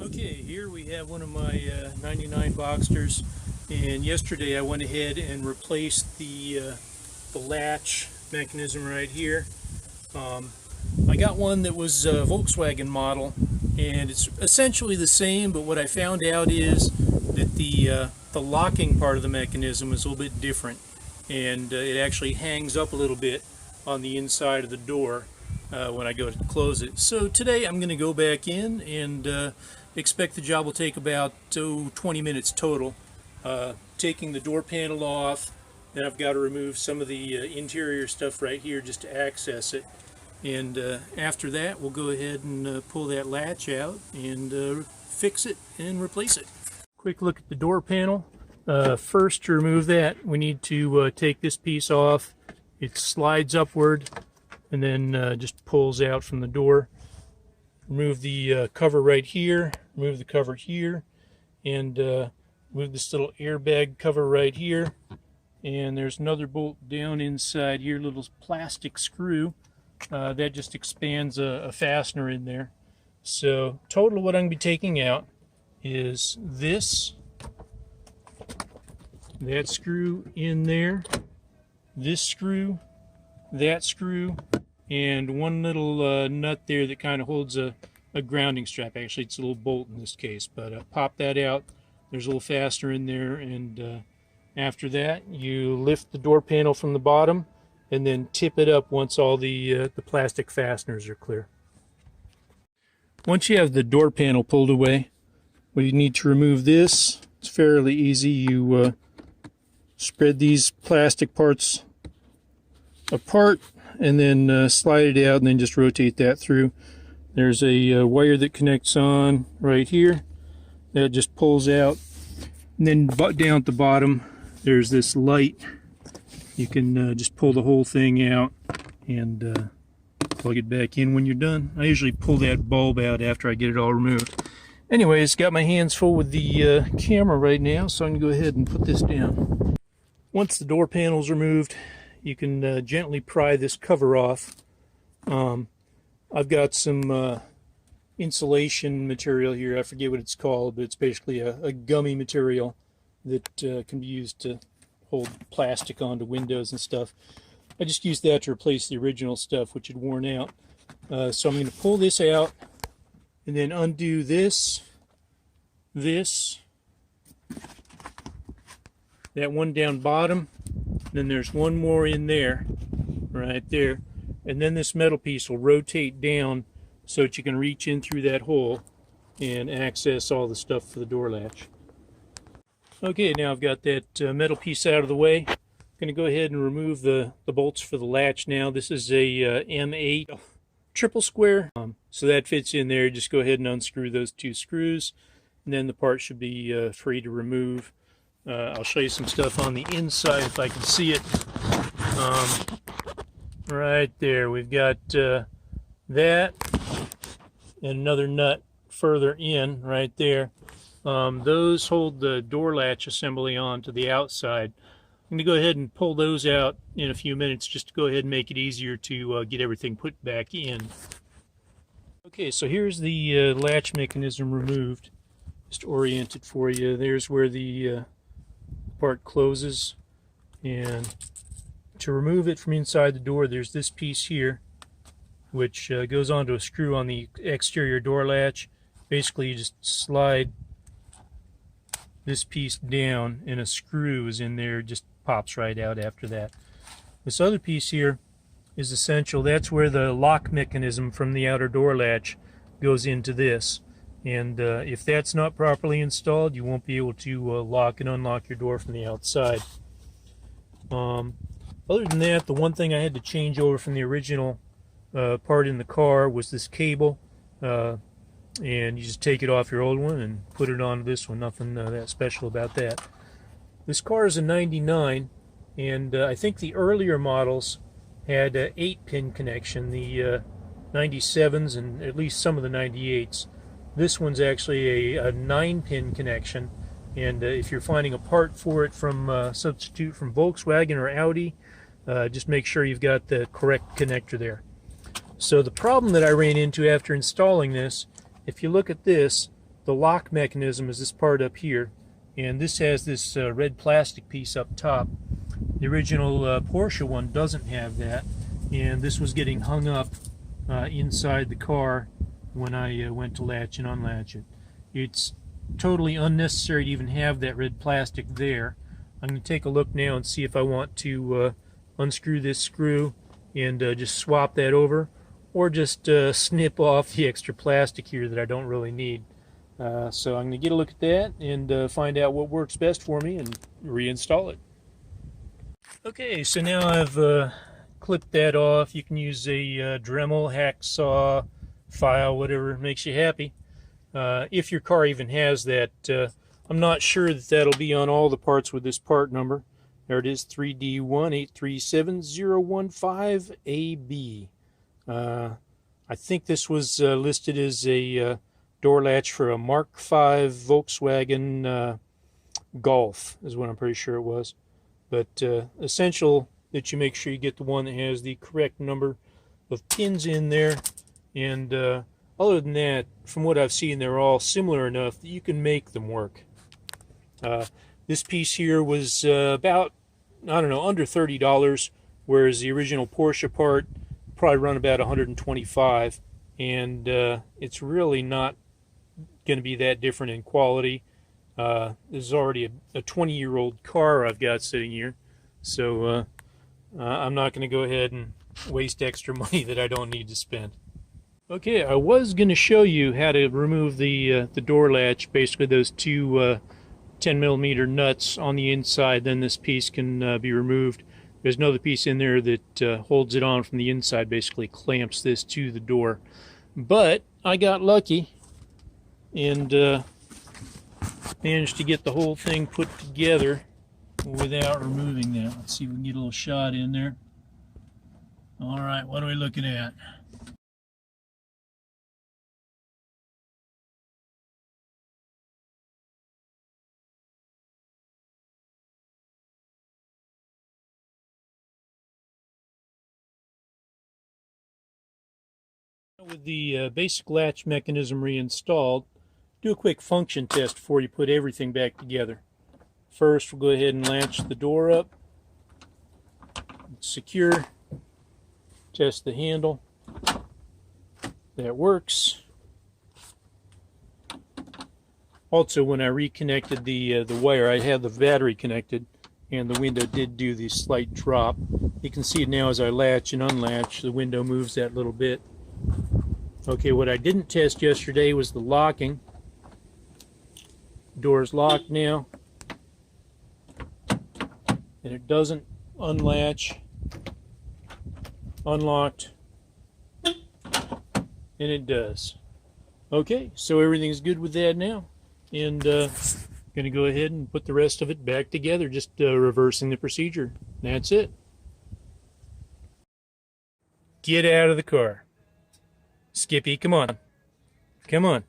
Okay, here we have one of my 99 Boxsters, and yesterday I went ahead and replaced the latch mechanism right here. I got one that was a Volkswagen model, and it's essentially the same, but what I found out is that the locking part of the mechanism is a little bit different, and it actually hangs up a little bit on the inside of the door when I go to close it. So today I'm going to go back in and expect the job will take about 20 minutes total. Taking the door panel off, then I've got to remove some of the interior stuff right here just to access it. And after that, we'll go ahead and pull that latch out and fix it and replace it. Quick look at the door panel. First, to remove that, we need to take this piece off. It slides upward and then just pulls out from the door. Remove the cover right here, remove the cover here, and move this little airbag cover right here. And there's another bolt down inside here, little plastic screw. That just expands a fastener in there. So total what I'm going to be taking out is this, that screw in there, this screw, that screw, and one little nut there that kind of holds a grounding strap. Actually, it's a little bolt in this case, but pop that out. There's a little fastener in there, and after that, you lift the door panel from the bottom and then tip it up once all the plastic fasteners are clear. Once you have the door panel pulled away, well, you need to remove this. It's fairly easy. You spread these plastic parts apart and then slide it out and then just rotate that through. There's a wire that connects on right here that just pulls out, and then down at the bottom there's this light. You can just pull the whole thing out and plug it back in when you're done. I usually pull that bulb out after I get it all removed. Anyways, got my hands full with the camera right now, so I'm going to go ahead and put this down. Once the door panel's removed, you can gently pry this cover off. I've got some insulation material here. I forget what it's called, but it's basically a gummy material that can be used to hold plastic onto windows and stuff. I just used that to replace the original stuff, which had worn out. So I'm going to pull this out and then undo this, that one down bottom. Then there's one more in there, right there. And then this metal piece will rotate down so that you can reach in through that hole and access all the stuff for the door latch. Okay, now I've got that metal piece out of the way. I'm going to go ahead and remove the bolts for the latch now. This is a M8 triple square, so that fits in there. Just go ahead and unscrew those two screws, and then the part should be free to remove. I'll show you some stuff on the inside if I can see it. Right there, we've got that and another nut further in right there. Those hold the door latch assembly on to the outside. I'm going to go ahead and pull those out in a few minutes just to go ahead and make it easier to get everything put back in. Okay, so here's the latch mechanism removed. Just orient it for you. There's where the part closes, and to remove it from inside the door, there's this piece here which goes onto a screw on the exterior door latch. Basically, you just slide this piece down and a screw is in there, just pops right out after that. This other piece here is essential. That's where the lock mechanism from the outer door latch goes into this. And if that's not properly installed, you won't be able to lock and unlock your door from the outside. Other than that, the one thing I had to change over from the original part in the car was this cable. And you just take it off your old one and put it on this one. Nothing that special about that. This car is a 99, and I think the earlier models had an 8-pin connection, the 97s and at least some of the 98s. This one's actually a 9-pin connection, and if you're finding a part for it from substitute from Volkswagen or Audi, just make sure you've got the correct connector there. So the problem that I ran into after installing this, if you look at this, the lock mechanism is this part up here, and this has this red plastic piece up top. The original Porsche one doesn't have that, and this was getting hung up inside the car when I went to latch and unlatch it. It's totally unnecessary to even have that red plastic there. I'm going to take a look now and see if I want to unscrew this screw and just swap that over, or just snip off the extra plastic here that I don't really need. So I'm going to get a look at that and find out what works best for me and reinstall it. Okay, so now I've clipped that off. You can use a Dremel, hacksaw, file, whatever makes you happy. If your car even has that. I'm not sure that that'll be on all the parts with this part number. There it is, 3D1837015AB. I think this was listed as a door latch for a Mark V Volkswagen Golf, is what I'm pretty sure it was. But essential that you make sure you get the one that has the correct number of pins in there. And other than that, from what I've seen, they're all similar enough that you can make them work. This piece here was about, I don't know, under $30, whereas the original Porsche part probably run about $125, and it's really not going to be that different in quality. This is already a 20-year-old car I've got sitting here, so I'm not going to go ahead and waste extra money that I don't need to spend. Okay, I was going to show you how to remove the door latch, basically those two 10mm nuts on the inside. Then this piece can be removed. There's another piece in there that holds it on from the inside, basically clamps this to the door. But I got lucky and managed to get the whole thing put together without removing that. Let's see if we can get a little shot in there. All right, what are we looking at? With the basic latch mechanism reinstalled, do a quick function test before you put everything back together. First, we'll go ahead and latch the door up. It's secure. Test the handle. That works. Also, when I reconnected the wire, I had the battery connected, and the window did do the slight drop. You can see it now as I latch and unlatch. The window moves that little bit. Okay, what I didn't test yesterday was the locking. Door's locked now, and it doesn't unlatch. Unlocked, and it does. Okay, so everything's good with that now, and going to go ahead and put the rest of it back together, just reversing the procedure. That's it. Get out of the car. Skippy, come on. Come on.